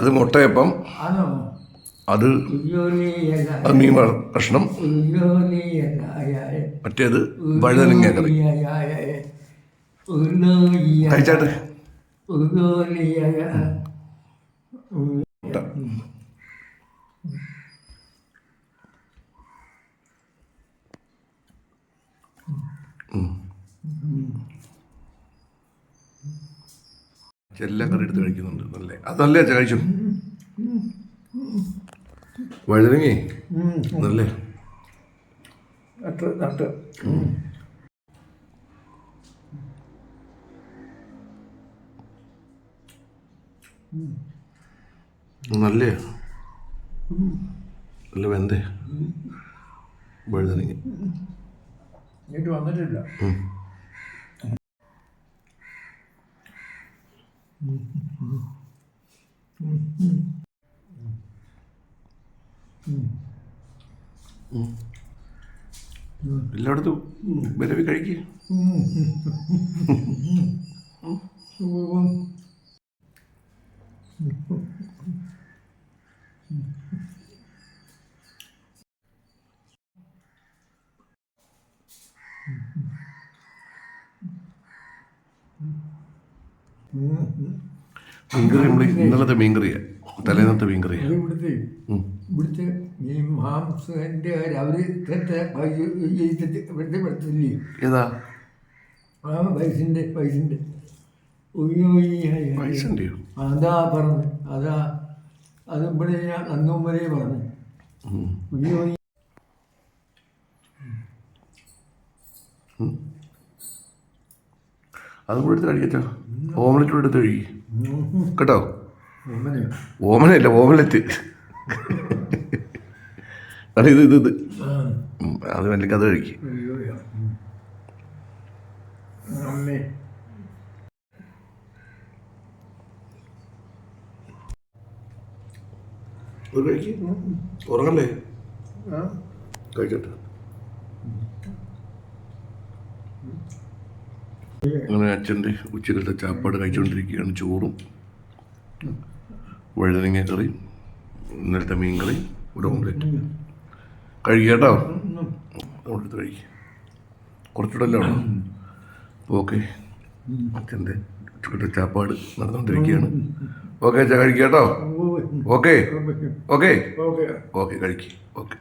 അത് മുട്ടയപ്പം, അത് മീൻ കഷ്ണം, മറ്റേത് വഴുതനങ്ങ കറി. കഴിച്ചാട്ടെ. എല്ലാം കറി എടുത്ത് കഴിക്കുന്നുണ്ട്. നല്ല അതല്ലേ കഴിച്ചു. വഴുതനങ്ങേ നല്ലേ. നല്ലേ നല്ല വെന്തേ വഴുതനങ്ങ വന്നിട്ടില്ല. എല്ലായിടത്തും വിലവി കഴിക്കുക. മീൻകറി നമ്മൾ ഇന്നലത്തെ മീൻകറിയാണ്, തലേന്നത്തെ മീൻകറിയാണ്. ഇവിടുത്തെ ഈ മാംസന്റെ ഏതാ പൈസന്റെ പൈസന്റെയോ? അതാ പറഞ്ഞു. അതാ അത് ഇവിടെ ഞാൻ അന്നും വരെ പറഞ്ഞു. അതും കൂടെ എടുത്ത് കഴിക്കട്ടോ. ഓംലെറ്റ് കൂടെ എടുത്ത് കഴിക്കും കേട്ടോ. ഓമനല്ല, ഓംലെറ്റ്. ഇത് അത് അല്ലെങ്കിൽ അത് കഴിക്കും. അത് കഴിക്കും. ഉറങ്ങല്ലേ? കഴിച്ചോട്ടെ. അങ്ങനെ അച്ഛൻ്റെ ഉച്ചക്കലത്തെ ചാപ്പാട് കഴിച്ചുകൊണ്ടിരിക്കുകയാണ്. ചോറും വഴുതനങ്ങ കറി, ഇന്നലത്തെ മീൻ കറി, ഒരു ഓംലെറ്റ്. കഴിക്കുക കേട്ടോ. ഓംലെറ്റ് കഴിക്കുക. കുറച്ചുകൂടെ അല്ലേ ഉള്ളൂ. അപ്പോൾ ഓക്കെ, അച്ഛൻ്റെ ഉച്ചക്കലത്തെ ചാപ്പാട് നടന്നുകൊണ്ടിരിക്കുകയാണ്. ഓക്കെ അച്ഛാ, കഴിക്കുക കേട്ടോ. ഓക്കെ ഓക്കെ ഓക്കെ കഴിക്കുക. ഓക്കെ.